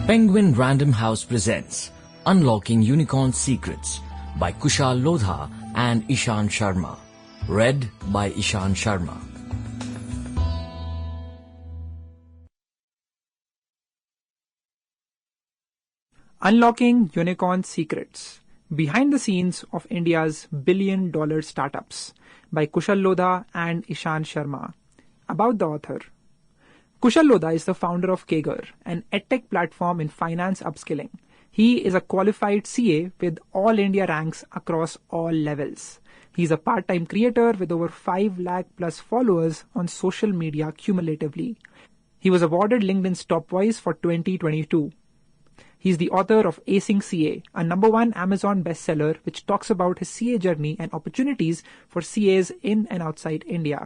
Penguin Random House presents Unlocking Unicorn Secrets by Kushal Lodha and Ishan Sharma. Read by Ishan Sharma. Unlocking Unicorn Secrets Behind the Scenes of India's Billion-Dollar Startups by Kushal Lodha and Ishan Sharma. About the author. Kushal Lodha is the founder of Kager, an edtech platform in finance upskilling. He is a qualified CA with all India ranks across all levels. He is a part-time creator with over 5 lakh plus followers on social media cumulatively. He was awarded LinkedIn's Top Voice for 2022. He is the author of Acing CA, a #1 Amazon bestseller which talks about his CA journey and opportunities for CAs in and outside India.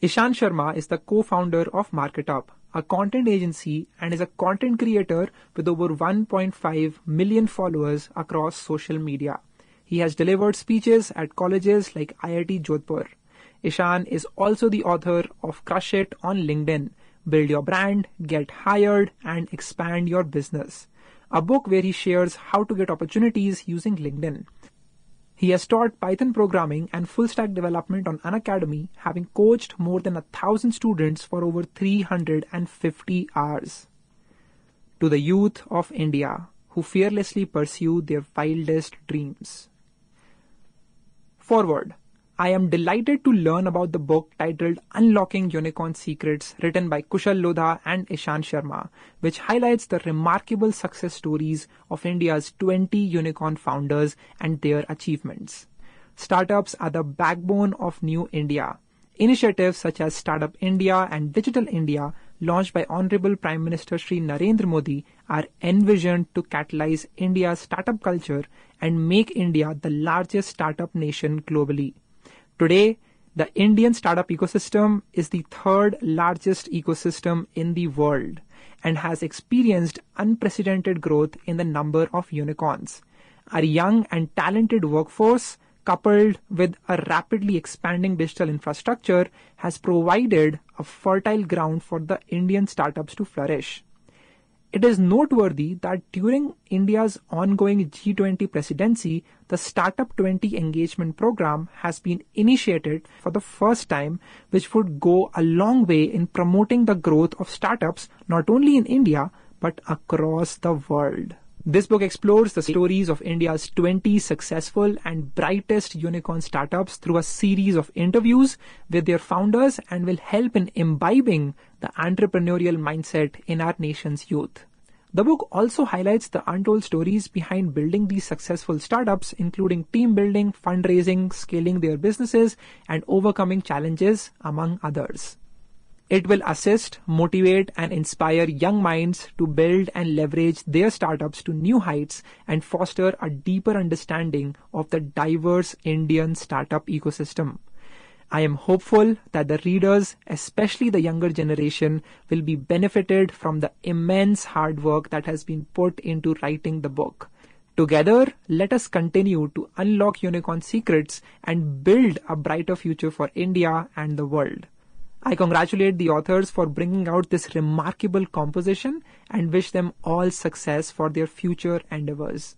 Ishan Sharma is the co-founder of Marketup, a content agency, and is a content creator with over 1.5 million followers across social media. He has delivered speeches at colleges like IIT Jodhpur. Ishan is also the author of Crush It on LinkedIn, Build Your Brand, Get Hired, and Expand Your Business, a book where he shares how to get opportunities using LinkedIn. He has taught Python programming and full-stack development on Unacademy, having coached more than 1,000 students for over 350 hours. To the youth of India who fearlessly pursue their wildest dreams. Forward. I am delighted to learn about the book titled Unlocking Unicorn Secrets, written by Kushal Lodha and Ishan Sharma, which highlights the remarkable success stories of India's 20 unicorn founders and their achievements. Startups are the backbone of New India. Initiatives such as Startup India and Digital India, launched by Honorable Prime Minister Shri Narendra Modi, are envisioned to catalyze India's startup culture and make India the largest startup nation globally. Today, the Indian startup ecosystem is the third largest ecosystem in the world and has experienced unprecedented growth in the number of unicorns. Our young and talented workforce, coupled with a rapidly expanding digital infrastructure, has provided a fertile ground for the Indian startups to flourish. It is noteworthy that during India's ongoing G20 presidency, the Startup 20 engagement program has been initiated for the first time, which would go a long way in promoting the growth of startups not only in India but across the world. This book explores the stories of India's 20 successful and brightest unicorn startups through a series of interviews with their founders and will help in imbibing the entrepreneurial mindset in our nation's youth. The book also highlights the untold stories behind building these successful startups, including team building, fundraising, scaling their businesses, and overcoming challenges, among others. It will assist, motivate, and inspire young minds to build and leverage their startups to new heights and foster a deeper understanding of the diverse Indian startup ecosystem. I am hopeful that the readers, especially the younger generation, will be benefited from the immense hard work that has been put into writing the book. Together, let us continue to unlock unicorn secrets and build a brighter future for India and the world. I congratulate the authors for bringing out this remarkable composition and wish them all success for their future endeavors.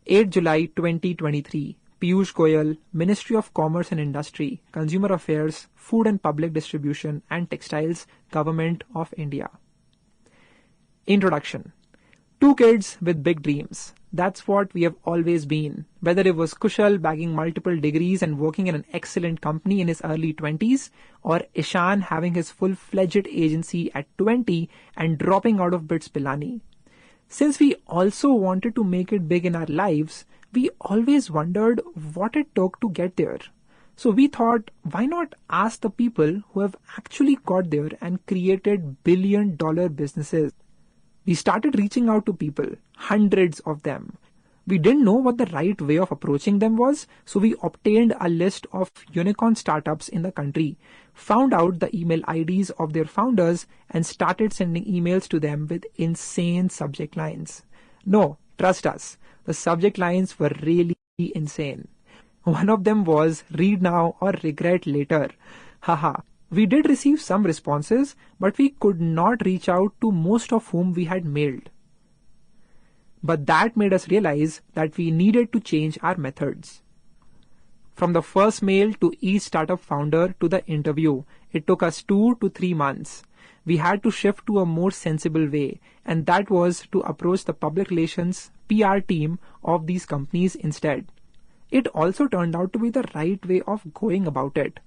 8 July 2023. Piyush Goyal, Ministry of Commerce and Industry, Consumer Affairs, Food and Public Distribution and Textiles, Government of India. Introduction. Two kids with big dreams. That's what we have always been. Whether it was Kushal bagging multiple degrees and working in an excellent company in his early 20s, or Ishan having his full-fledged agency at 20 and dropping out of BITS Pilani. Since we also wanted to make it big in our lives, we always wondered what it took to get there. So we thought, why not ask the people who have actually got there and created billion-dollar businesses? We started reaching out to people, hundreds of them. We didn't know what the right way of approaching them was, so we obtained a list of unicorn startups in the country, found out the email IDs of their founders, and started sending emails to them with insane subject lines. No, trust us, the subject lines were really insane. One of them was, read now or regret later. Haha. We did receive some responses, but we could not reach out to most of whom we had mailed. But that made us realize that we needed to change our methods. From the first mail to each startup founder to the interview, it took us 2 to 3 months. We had to shift to a more sensible way, and that was to approach the public relations PR team of these companies instead. It also turned out to be the right way of going about it.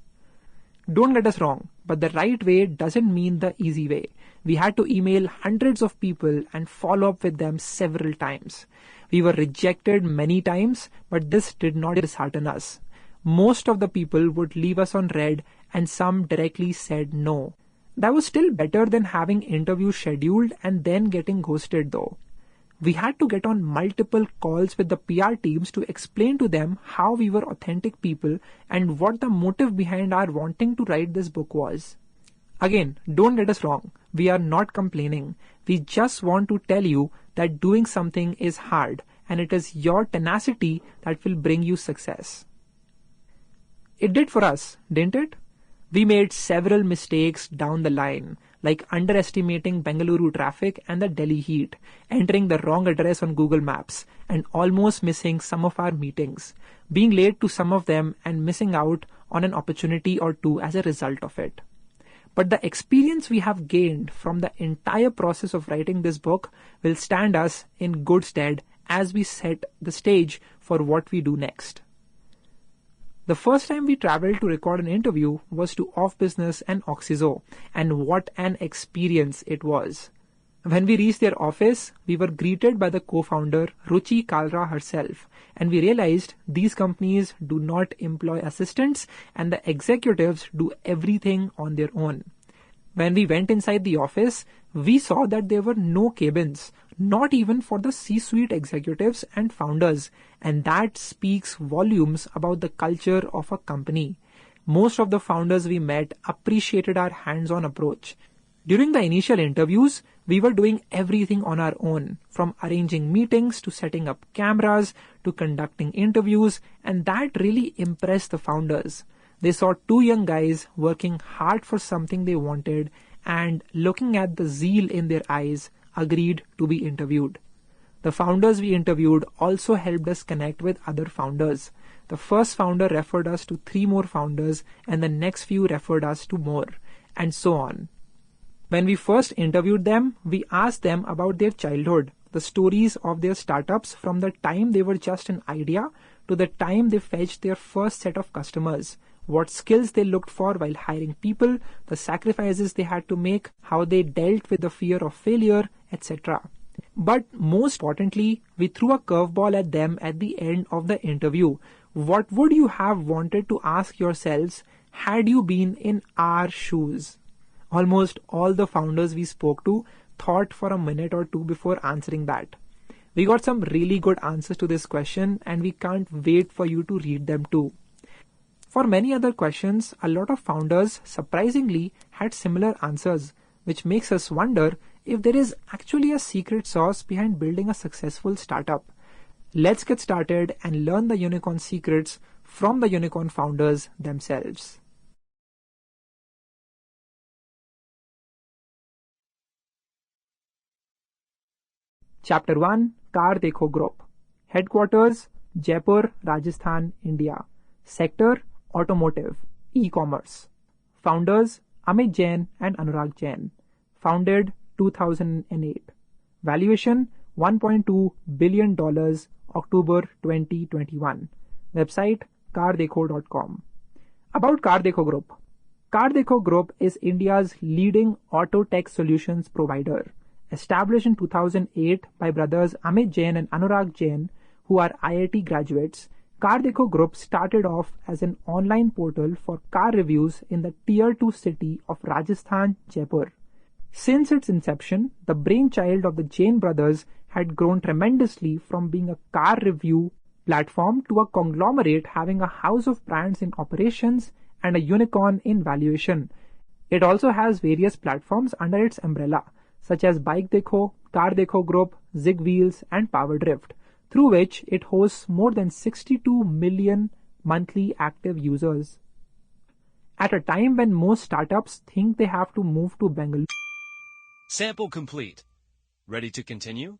Don't get us wrong, but the right way doesn't mean the easy way. We had to email hundreds of people and follow up with them several times. We were rejected many times, but this did not dishearten us. Most of the people would leave us on red and some directly said no. That was still better than having interviews scheduled and then getting ghosted though. We had to get on multiple calls with the PR teams to explain to them how we were authentic people and what the motive behind our wanting to write this book was. Again, don't get us wrong. We are not complaining. We just want to tell you that doing something is hard and it is your tenacity that will bring you success. It did for us, didn't it? We made several mistakes down the line, like underestimating Bengaluru traffic and the Delhi heat, entering the wrong address on Google Maps, and almost missing some of our meetings, being late to some of them and missing out on an opportunity or two as a result of it. But the experience we have gained from the entire process of writing this book will stand us in good stead as we set the stage for what we do next. The first time we traveled to record an interview was to Off Business and Oxyzo, and what an experience it was. When we reached their office, we were greeted by the co-founder Ruchi Kalra herself, and we realized these companies do not employ assistants and the executives do everything on their own. When we went inside the office, we saw that there were no cabins, not even for the C-suite executives and founders, and that speaks volumes about the culture of a company. Most of the founders we met appreciated our hands-on approach. During the initial interviews, we were doing everything on our own, from arranging meetings to setting up cameras to conducting interviews, and that really impressed the founders. They saw 2 young guys working hard for something they wanted and looking at the zeal in their eyes, agreed to be interviewed. The founders we interviewed also helped us connect with other founders. The first founder referred us to 3 more founders and the next few referred us to more, and so on. When we first interviewed them, we asked them about their childhood, the stories of their startups from the time they were just an idea to the time they fetched their first set of customers, what skills they looked for while hiring people, the sacrifices they had to make, how they dealt with the fear of failure, etc. But most importantly, we threw a curveball at them at the end of the interview. What would you have wanted to ask yourselves had you been in our shoes? Almost all the founders we spoke to thought for a minute or two before answering that. We got some really good answers to this question and we can't wait for you to read them too. For many other questions, a lot of founders surprisingly had similar answers, which makes us wonder if there is actually a secret sauce behind building a successful startup. Let's get started and learn the unicorn secrets from the unicorn founders themselves. Chapter 1, Car Dekho Group. Headquarters, Jaipur, Rajasthan, India. Sector, Automotive, E-commerce. Founders, Amit Jain and Anurag Jain. Founded 2008. Valuation, $1.2 billion, October 2021. Website, cardekho.com. About Car Dekho Group. Car Dekho Group is India's leading auto tech solutions provider. Established in 2008 by brothers Amit Jain and Anurag Jain, who are IIT graduates, Car Dekho Group started off as an online portal for car reviews in the Tier 2 city of Rajasthan, Jaipur. Since its inception, the brainchild of the Jain brothers had grown tremendously from being a car review platform to a conglomerate having a house of brands in operations and a unicorn in valuation. It also has various platforms under its umbrella, such as Bike Dekho, Car Dekho Group, Zig Wheels, and Power Drift, through which it hosts more than 62 million monthly active users. At a time when most startups think they have to move to Bangalore. Sample complete. Ready to continue?